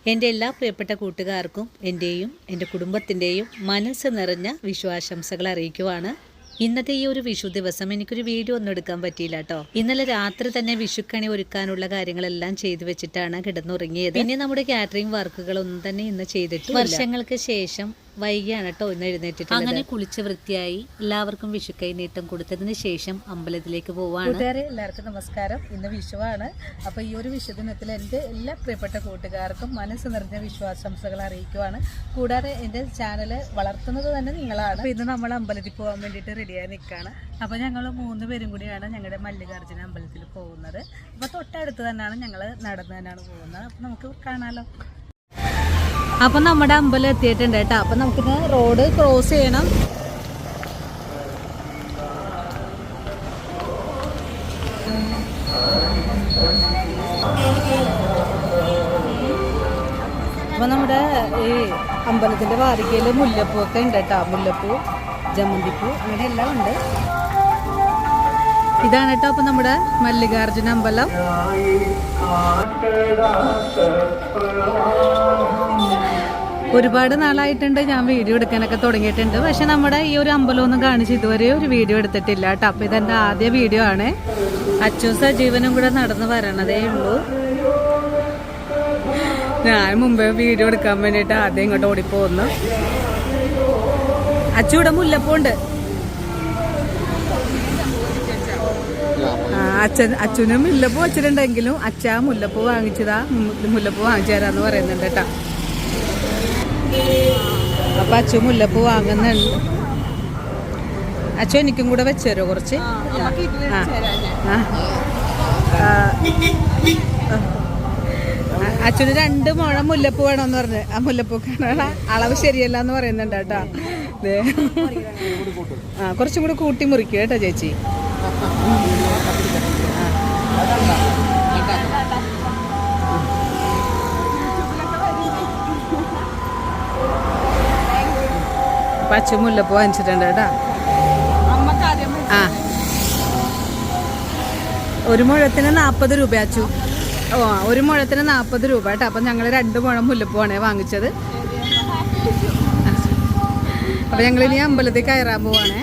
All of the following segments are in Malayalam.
എൻ്റെ എല്ലാ പ്രിയപ്പെട്ട കൂട്ടുകാർക്കും എൻ്റെയും എൻ്റെ കുടുംബത്തിൻ്റെയും മനസ്സ് നിറഞ്ഞ വിശ്വാസംസകൾ അറിയിക്കുവാണ്. ഇന്നത്തെ ഈ ഒരു വിഷു ദിവസം എനിക്കൊരു വീഡിയോ ഒന്നും എടുക്കാൻ പറ്റിയില്ല കേട്ടോ. ഇന്നലെ രാത്രി തന്നെ വിഷുക്കണി ഒരുക്കാനുള്ള കാര്യങ്ങളെല്ലാം ചെയ്തു വെച്ചിട്ടാണ് കിടന്നുറങ്ങിയത്. പിന്നെ നമ്മുടെ കാറ്ററിംഗ് വർക്കുകളൊന്നും തന്നെ ഇന്ന് ചെയ്തിട്ട് വർഷങ്ങൾക്ക് ശേഷം വൈകിയാണ് കേട്ടോ ഇന്ന് എഴുന്നേറ്റിട്ട്. അങ്ങനെ കുളിച്ച് വൃത്തിയായി എല്ലാവർക്കും വിഷുക്കൈ നീട്ടം കൊടുത്തതിന് ശേഷം അമ്പലത്തിലേക്ക് പോവാണ്. എല്ലാവർക്കും നമസ്കാരം. ഇന്ന് വിഷുവാണ്. അപ്പോൾ ഈ ഒരു വിഷു ദിനത്തിൽ എൻ്റെ എല്ലാ പ്രിയപ്പെട്ട കൂട്ടുകാർക്കും മനസ്സ് നിറഞ്ഞ വിശ്വാസംസകൾ അറിയിക്കുവാണ്. കൂടാതെ എൻ്റെ ചാനൽ വളർത്തുന്നത് തന്നെ നിങ്ങളാണ്. ഇന്ന് നമ്മൾ അമ്പലത്തിൽ പോകാൻ വേണ്ടിയിട്ട് റെഡിയായി നിൽക്കുകയാണ്. അപ്പോൾ ഞങ്ങൾ 3 പേരും കൂടിയാണ് ഞങ്ങളുടെ മല്ലികാർജുന അമ്പലത്തിൽ പോകുന്നത്. അപ്പോൾ തൊട്ടടുത്ത് തന്നെയാണ് ഞങ്ങൾ നടന്നു തന്നെയാണ് പോകുന്നത്. അപ്പോൾ നമുക്ക് കാണാമല്ലോ. അപ്പം നമ്മുടെ അമ്പലം എത്തിയിട്ടുണ്ട് കേട്ടോ. അപ്പം നമുക്കിന്ന് റോഡ് ക്രോസ് ചെയ്യണം. അപ്പം നമ്മുടെ ഈ അമ്പലത്തിൻ്റെ വാതിക്കയിൽ മുല്ലപ്പൂ ഒക്കെ ഉണ്ട് കേട്ടോ. മുല്ലപ്പൂ, ജമന്തിപ്പൂ, അങ്ങനെ എല്ലാം ഉണ്ട്. ഇതാണ് കേട്ടോ അപ്പം നമ്മുടെ മല്ലികാർജുന അമ്പലം. ഒരുപാട് നാളായിട്ടുണ്ട് ഞാൻ വീഡിയോ എടുക്കാനൊക്കെ തുടങ്ങിയിട്ടുണ്ട്. പക്ഷെ നമ്മുടെ ഈ ഒരു അമ്പലമൊന്നും കാണിച്ച് ഇതുവരെ ഒരു വീഡിയോ എടുത്തിട്ടില്ല കേട്ടോ. അപ്പം ഇതെൻ്റെ ആദ്യ വീഡിയോ ആണ്. അച്ചു സജീവനും കൂടെ നടന്ന് വരണതേ ഉള്ളൂ. ഞാൻ മുമ്പേ വീഡിയോ എടുക്കാൻ വേണ്ടിയിട്ട് ആദ്യം ഇങ്ങോട്ട് ഓടിപ്പോന്നു. അച്ചു ഇവിടെ മുല്ലപ്പൂണ്ട്. അച്ഛനും മുല്ലപ്പൂ വെച്ചിട്ടുണ്ടെങ്കിലും അച്ഛ മുല്ലപ്പൂ വാങ്ങിച്ചതാ, മുല്ലപ്പൂ വാങ്ങിച്ചു തരാന്ന് പറയുന്നുണ്ട് കേട്ടോ. അപ്പൊ അച്ചു മുല്ലപ്പൂ വാങ്ങുന്നുണ്ട്. അച്ചു എനിക്കും കൂടെ വെച്ചുതരോ കുറച്ച്? അച്ഛന് 2 മുഴം മുല്ലപ്പൂ വേണമെന്ന് പറഞ്ഞ് ആ മുല്ലപ്പൂ അളവ് ശരിയല്ല എന്ന് പറയുന്നുണ്ട് കേട്ടോ. കുറച്ചും കൂടെ കൂട്ടി മുറിക്കുക കേട്ടോ ചേച്ചി. പച്ച മുല്ലപ്പൂ വാങ്ങിച്ചിട്ടുണ്ട് കേട്ടോ. ആ, 1 മുഴത്തിന് 40 രൂപ അച്ചു. 1 മുഴത്തിന് 40 രൂപ കേട്ടോ. അപ്പം ഞങ്ങൾ 2 മുഴം മുല്ലപ്പൂവാണ് വാങ്ങിച്ചത്. അപ്പം ഞങ്ങളിനി അമ്പലത്തിൽ കയറാൻ പോവാണേ.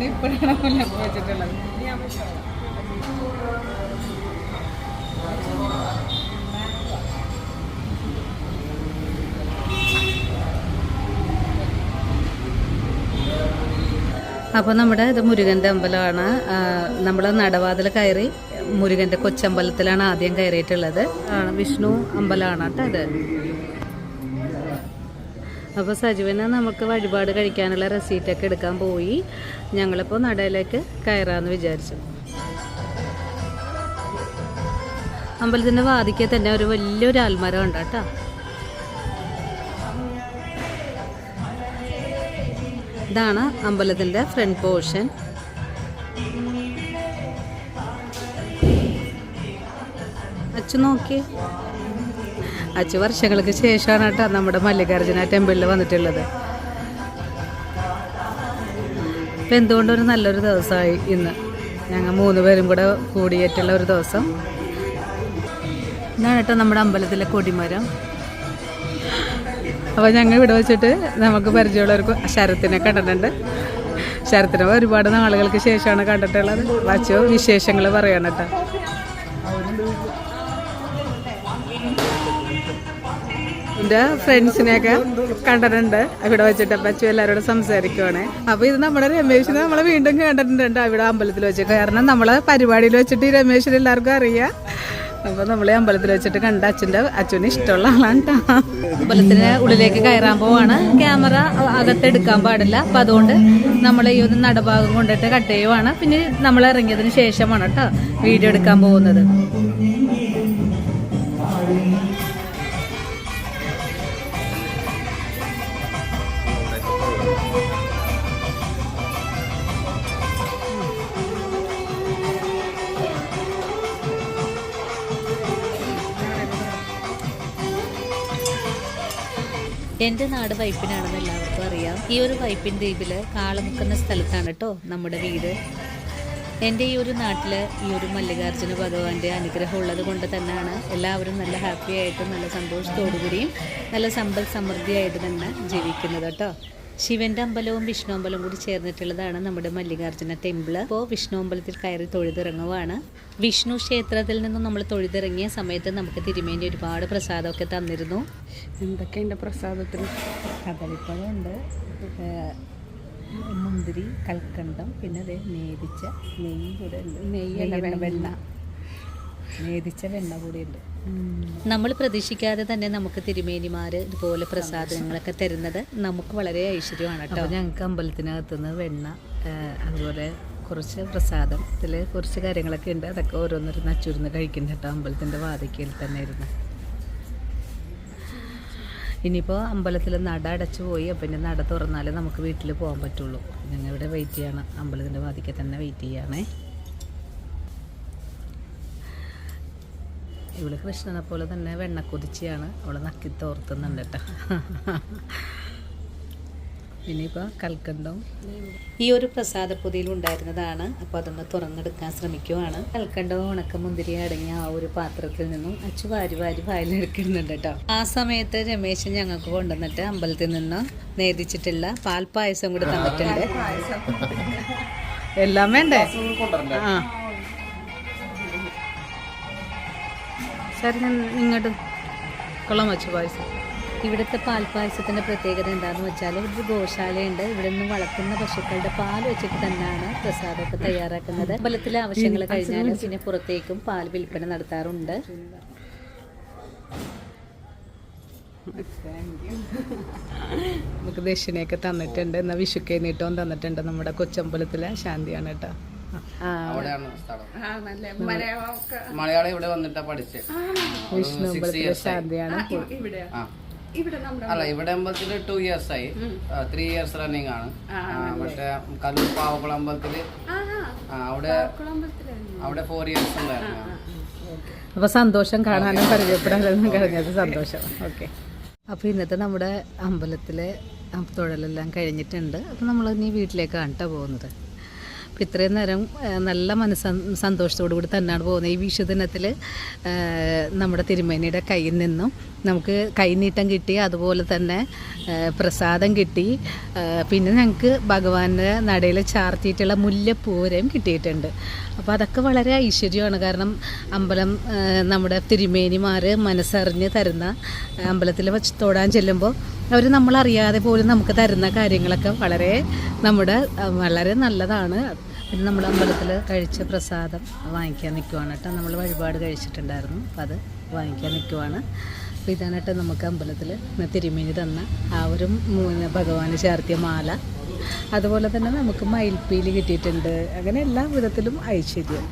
ഇപ്പോഴാണ് മുല്ലപ്പൂ വെച്ചിട്ടുള്ളത്. അപ്പോൾ നമ്മുടെ ഇത് മുരുകൻ്റെ അമ്പലമാണ്. നമ്മൾ നടവാതിൽ കയറി മുരുകൻ്റെ കൊച്ചമ്പലത്തിലാണ് ആദ്യം കയറിയിട്ടുള്ളത്. വിഷ്ണു അമ്പലമാണ് കേട്ടോ ഇത്. അപ്പോൾ സജീവന് നമുക്ക് വഴിപാട് കഴിക്കാനുള്ള റെസീറ്റൊക്കെ എടുക്കാൻ പോയി. ഞങ്ങളിപ്പോൾ നടയിലേക്ക് കയറാമെന്ന് വിചാരിച്ചു. അമ്പലത്തിൻ്റെ വാതിക്കൽ തന്നെ ഒരു വലിയൊരു ആൽമരം ഉണ്ട് കേട്ടോ. ഇതാണ് അമ്പലത്തിൻ്റെ ഫ്രണ്ട് പോർഷൻ. അച്ചു നോക്കി. അച്ചു വർഷങ്ങൾക്ക് ശേഷമാണ് കേട്ടോ നമ്മുടെ മല്ലികാർജുന ടെമ്പിളിൽ വന്നിട്ടുള്ളത്. ഇപ്പം എന്തുകൊണ്ടൊരു നല്ലൊരു ദിവസമായി ഇന്ന്. ഞങ്ങൾ 3 പേരും കൂടെ കൂടിയിട്ടുള്ള ഒരു ദിവസം. ഇതാണ് കേട്ടോ നമ്മുടെ അമ്പലത്തിലെ കൊടിമരം. അപ്പോൾ ഞങ്ങൾ ഇവിടെ വെച്ചിട്ട് നമുക്ക് പരിചയമുള്ളവർക്ക് ശരത്തിനെ കണ്ടിട്ടുണ്ട്. ശരത്തിനെ ഒരുപാട് നാളുകൾക്ക് ശേഷമാണ് കണ്ടിട്ടുള്ളത്. വച്ചു വിശേഷങ്ങൾ പറയണം കേട്ടോ. എൻ്റെ ഫ്രണ്ട്സിനെയൊക്കെ കണ്ടിട്ടുണ്ട് ഇവിടെ വെച്ചിട്ട്. പച്ചു എല്ലാവരോടും സംസാരിക്കുവാണ്. അപ്പോൾ ഇത് നമ്മുടെ രമേശിനെ നമ്മളെ വീണ്ടും കണ്ടിട്ടുണ്ട് ഇവിടെ അമ്പലത്തിൽ വെച്ച്. കാരണം നമ്മളെ പരിപാടിയിൽ വെച്ചിട്ട് ഈ രമേശിനെ എല്ലാവർക്കും അറിയാം. അപ്പോൾ നമ്മൾ അമ്പലത്തിൽ വെച്ചിട്ട് കണ്ട അച്ഛന് ഇഷ്ടമുള്ള ആളാണ് കേട്ടോ. അമ്പലത്തിന് ഉള്ളിലേക്ക് കയറാൻ പോവാണ്. ക്യാമറ അകത്തെടുക്കാൻ പാടില്ല. അപ്പം അതുകൊണ്ട് നമ്മൾ ഈ ഒരു നടഭാഗം കൊണ്ടിട്ട് കട്ട് ചെയ്യുവാണ്. പിന്നെ നമ്മൾ ഇറങ്ങിയതിന് ശേഷമാണ് കേട്ടോ വീഡിയോ എടുക്കാൻ പോകുന്നത്. എൻ്റെ നാട് വൈപ്പിനാണെന്ന് എല്ലാവർക്കും അറിയാം. ഈ ഒരു വൈപ്പിൻ ദ്വീപിൽ കാളമുക്കുന്ന സ്ഥലത്താണ് കേട്ടോ നമ്മുടെ വീട്. എൻ്റെ ഈ ഒരു നാട്ടിൽ ഈ ഒരു മല്ലികാർജ്ജുന ഭഗവാന്റെ അനുഗ്രഹം ഉള്ളത് കൊണ്ട് തന്നെയാണ് എല്ലാവരും നല്ല ഹാപ്പി ആയിട്ടും നല്ല സന്തോഷത്തോടു കൂടിയും നല്ല സമ്പൽ സമൃദ്ധിയായിട്ട് തന്നെ ജീവിക്കുന്നത് കേട്ടോ. ശിവൻ്റെ അമ്പലവും വിഷ്ണു അമ്പലവും കൂടി ചേർന്നിട്ടുള്ളതാണ് നമ്മുടെ മല്ലികാർജ്ജുന ടെമ്പിള്. ഇപ്പോൾ വിഷ്ണു അമ്പലത്തിൽ കയറി തൊഴുതിറങ്ങുവാണ്. വിഷ്ണു ക്ഷേത്രത്തിൽ നിന്നും നമ്മൾ തൊഴുതിറങ്ങിയ സമയത്ത് നമുക്ക് തിരുമേനി ഒരുപാട് പ്രസാദമൊക്കെ തന്നിരുന്നു. എന്തൊക്കെയുണ്ട് പ്രസാദത്തിന്? കദളിപ്പഴമുണ്ട്, മുന്തിരി, കൽക്കണ്ടം, പിന്നെ അത് നേദിച്ച നെയ്യ് കൂടെ ഉണ്ട്. വെണ്ണ നേദിച്ച വെണ്ണ കൂടിയുണ്ട്. നമ്മൾ പ്രതീക്ഷിക്കാതെ തന്നെ നമുക്ക് തിരുമേനിമാർ ഇതുപോലെ പ്രസാദങ്ങളൊക്കെ തരുന്നത് നമുക്ക് വളരെ ഐശ്വര്യമാണ് കേട്ടോ. ഞങ്ങൾക്ക് അമ്പലത്തിനകത്തുനിന്ന് വെണ്ണ, അതുപോലെ കുറച്ച് പ്രസാദം, ഇതിൽ കുറച്ച് കാര്യങ്ങളൊക്കെ ഉണ്ട്. അതൊക്കെ ഓരോന്നൊരു നച്ചുരുന്ന് കഴിക്കുന്നുണ്ട് കേട്ടോ. അമ്പലത്തിൻ്റെ വാതിക്കയിൽ തന്നെ ഇരുന്ന്. ഇനിയിപ്പോൾ അമ്പലത്തിൽ നട അടച്ചു പോയി. അപ്പം പിന്നെ നട തുറന്നാലേ നമുക്ക് വീട്ടിൽ പോകാൻ പറ്റുള്ളൂ. ഞങ്ങൾ ഇവിടെ വെയിറ്റ് ചെയ്യണം, അമ്പലത്തിൻ്റെ വാതിക്കൽ തന്നെ വെയിറ്റ് ചെയ്യുകയാണേ. ഇവിടെ കൃഷ്ണനെ പോലെ തന്നെ വെണ്ണക്കുതിച്ചിയാണ് അവളെ നക്കി തോർത്തുന്നുണ്ട് കേട്ടോ. ഇനിയിപ്പോൾ കൽക്കണ്ടവും ഈ ഒരു പ്രസാദപ്പൊതിയിൽ ഉണ്ടായിരുന്നതാണ്. അപ്പോൾ അതൊന്ന് തുറന്നെടുക്കാൻ ശ്രമിക്കുവാണ്. കൽക്കണ്ടവും ഉണക്കമുന്തിരി അടങ്ങിയ ആ ഒരു പാത്രത്തിൽ നിന്നും അച്ചു വാരി വായിലെടുക്കുന്നുണ്ട് കേട്ടോ. ആ സമയത്ത് രമേശൻ ഞങ്ങൾക്ക് കൊണ്ടുവന്നിട്ട് അമ്പലത്തിൽ നിന്ന് നേദിച്ചിട്ടുള്ള പാൽപ്പായസം കൂടി തന്നിട്ടുണ്ട്. എല്ലാം വേണ്ടേ? ആ ശരി, ഞാൻ ഇങ്ങോട്ട് കൊള്ളാൻ വെച്ചു പായസം. ഇവിടുത്തെ പാൽപ്പായസത്തിൻ്റെ പ്രത്യേകത എന്താണെന്ന് വെച്ചാൽ ഒരു ഗോശാലയുണ്ട്. ഇവിടെ നിന്ന് വളർത്തുന്ന പശുക്കളുടെ പാൽ വെച്ചിട്ട് തന്നെയാണ് പ്രസാദമൊക്കെ തയ്യാറാക്കുന്നത്. അമ്പലത്തിലെ ആവശ്യങ്ങൾ കഴിഞ്ഞാൽ പിന്നെ പുറത്തേക്കും പാൽ വിൽപ്പന നടത്താറുണ്ട്. നമുക്ക് ദക്ഷിണയൊക്കെ തന്നിട്ടുണ്ട്. എന്നാൽ വിഷുക്കൈ നീട്ടവും തന്നിട്ടുണ്ട്. നമ്മുടെ കൊച്ചമ്പലത്തിലെ ശാന്തിയാണ് കേട്ടോ. മലയാളം ഇവിടെ വന്നിട്ടാ പഠിച്ചത്. വിഷ്ണു അമ്പലത്തിലെ ശാന്തിയാണ്. അല്ല, ഇവിടെ അമ്പലത്തില് 2 years ആയി. 3 years റണ്ണിങ് ആണ്. മറ്റേ കല്ലൂർ പാവക്കുളം അമ്പലത്തില് അവിടെ 4 years ഉണ്ടായിരുന്നു. അപ്പോൾ സന്തോഷം കാണാനും പരിചയപ്പെടാനും കഴിഞ്ഞത് സന്തോഷം. ഓക്കെ, അപ്പോൾ ഇന്നത്തെ നമ്മുടെ അമ്പലത്തിലെ തൊഴലെല്ലാം കഴിഞ്ഞിട്ടുണ്ട്. അപ്പോൾ നമ്മൾ ഇനി വീട്ടിലേക്കാണ് കേട്ടോ പോകുന്നത്. അപ്പോൾ ഇത്രയും നേരം നല്ല സന്തോഷത്തോടു കൂടി തന്നെയാണ് പോകുന്നത്. ഈ വിഷുദിനത്തിൽ നമ്മുടെ തിരുമേനിയുടെ കയ്യിൽ നിന്നും നമുക്ക് കൈനീട്ടം കിട്ടി, അതുപോലെ തന്നെ പ്രസാദം കിട്ടി. പിന്നെ ഞങ്ങൾക്ക് ഭഗവാന്റെ നടയിൽ ചാർത്തിയിട്ടുള്ള മുല്ലപ്പൂവരെയും കിട്ടിയിട്ടുണ്ട്. അപ്പോൾ അതൊക്കെ വളരെ ഐശ്വര്യമാണ്. കാരണം അമ്പലം നമ്മുടെ തിരുമേനിമാർ മനസ്സറിഞ്ഞ് തരുന്ന, അമ്പലത്തിൽ വെച്ച് തൊടാൻ ചെല്ലുമ്പോൾ അവർ നമ്മളറിയാതെ പോലും നമുക്ക് തരുന്ന കാര്യങ്ങളൊക്കെ വളരെ നല്ലതാണ്. പിന്നെ നമ്മൾ അമ്പലത്തിൽ കഴിച്ച പ്രസാദം വാങ്ങിക്കാൻ നിൽക്കുവാണ് കേട്ടോ. നമ്മൾ വഴിപാട് കഴിച്ചിട്ടുണ്ടായിരുന്നു, അപ്പോൾ അത് വാങ്ങിക്കാൻ നിൽക്കുവാണ്. അപ്പോൾ ഇതാണ് കേട്ടോ നമുക്ക് അമ്പലത്തിൽ തിരുമേനി തന്ന ആ ഒരു ഭഗവാന് ചാർത്തിയ മാല. അതുപോലെ തന്നെ നമുക്ക് മയിൽപ്പീലി കിട്ടിയിട്ടുണ്ട്. അങ്ങനെ എല്ലാ വിധത്തിലും ഐശ്വര്യം.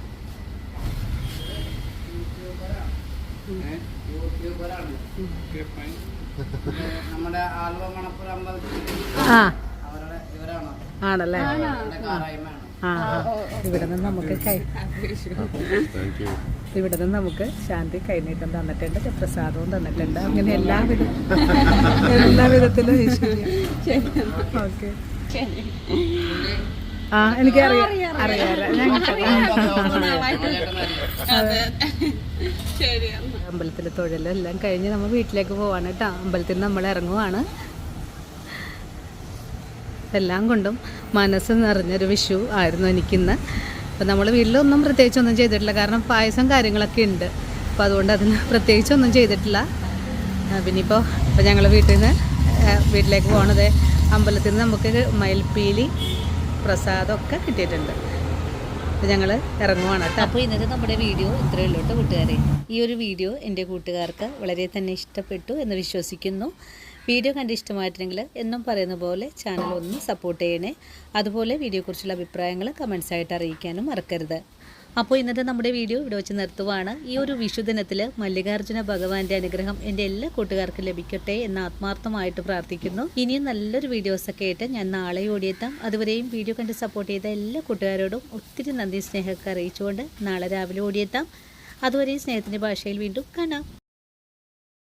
നമ്മുടെ ആലുവ മണപ്പുറം അമ്പലത്തിൽ ആണല്ലേ? ഇവിടെ നിന്ന് നമുക്ക് ശാന്തി കൈനീട്ടം തന്നിട്ടുണ്ട്, പ്രസാദവും തന്നിട്ടുണ്ട്. അങ്ങനെ എല്ലാ വിധത്തിലും ഓക്കെ. എനിക്കറിയാം. അമ്പലത്തിലെ തൊഴിലെല്ലാം കഴിഞ്ഞ് നമ്മൾ വീട്ടിലേക്ക് പോവാണ് കേട്ടോ. അമ്പലത്തിൽ നമ്മൾ ഇറങ്ങുവാണ്. എല്ലാം കൊണ്ടും മനസ്സ് നിറഞ്ഞൊരു വിഷു ആയിരുന്നു എനിക്കിന്ന്. അപ്പം നമ്മൾ വീട്ടിലൊന്നും പ്രത്യേകിച്ചൊന്നും ചെയ്തിട്ടില്ല, കാരണം പായസം കാര്യങ്ങളൊക്കെ ഉണ്ട്. അപ്പോൾ അതുകൊണ്ട് അതിന് പ്രത്യേകിച്ചൊന്നും ചെയ്തിട്ടില്ല. പിന്നെ ഇപ്പോൾ ഞങ്ങൾ വീട്ടിലേക്ക് പോകണത് അമ്പലത്തിൽ നിന്ന് നമുക്ക് മയിൽപ്പീലി പ്രസാദമൊക്കെ കിട്ടിയിട്ടുണ്ട്. അപ്പോൾ ഞങ്ങൾ ഇറങ്ങുവാണ് കേട്ടോ. അപ്പോൾ ഇന്നത്തെ നമ്മുടെ വീഡിയോ ഇത്രയേ ഉള്ളൂ കേട്ടോ കൂട്ടുകാരെ. ഈ ഒരു വീഡിയോ എൻ്റെ കൂട്ടുകാർക്ക് വളരെ തന്നെ ഇഷ്ടപ്പെട്ടു എന്ന് വിശ്വസിക്കുന്നു. വീഡിയോ കണ്ട് ഇഷ്ടമായിട്ടുണ്ടെങ്കിൽ എന്നും പറയുന്ന പോലെ ചാനൽ ഒന്ന് സപ്പോർട്ട് ചെയ്യണേ. അതുപോലെ വീഡിയോയെക്കുറിച്ചുള്ള അഭിപ്രായങ്ങൾ കമൻസായിട്ട് അറിയിക്കാനും മറക്കരുത്. അപ്പോൾ ഇന്നത്തെ നമ്മുടെ വീഡിയോ ഇവിടെ വെച്ച് നിർത്തുവാണ്. ഈ ഒരു വിഷുദിനത്തിൽ മല്ലികാർജ്ജുന ഭഗവാന്റെ അനുഗ്രഹം എൻ്റെ എല്ലാ കൂട്ടുകാർക്കും ലഭിക്കട്ടെ എന്ന് ആത്മാർത്ഥമായിട്ട് പ്രാർത്ഥിക്കുന്നു. ഇനിയും നല്ലൊരു വീഡിയോസൊക്കെ ആയിട്ട് ഞാൻ നാളെ ഓടിയെത്താം. അതുവരെയും വീഡിയോ കണ്ട് സപ്പോർട്ട് ചെയ്ത എല്ലാ കൂട്ടുകാരോടും ഒത്തിരി നന്ദി സ്നേഹമൊക്കെ അറിയിച്ചുകൊണ്ട് നാളെ രാവിലെ ഓടിയെത്താം. അതുവരെയും സ്നേഹത്തിൻ്റെ ഭാഷയിൽ വീണ്ടും കാണാം.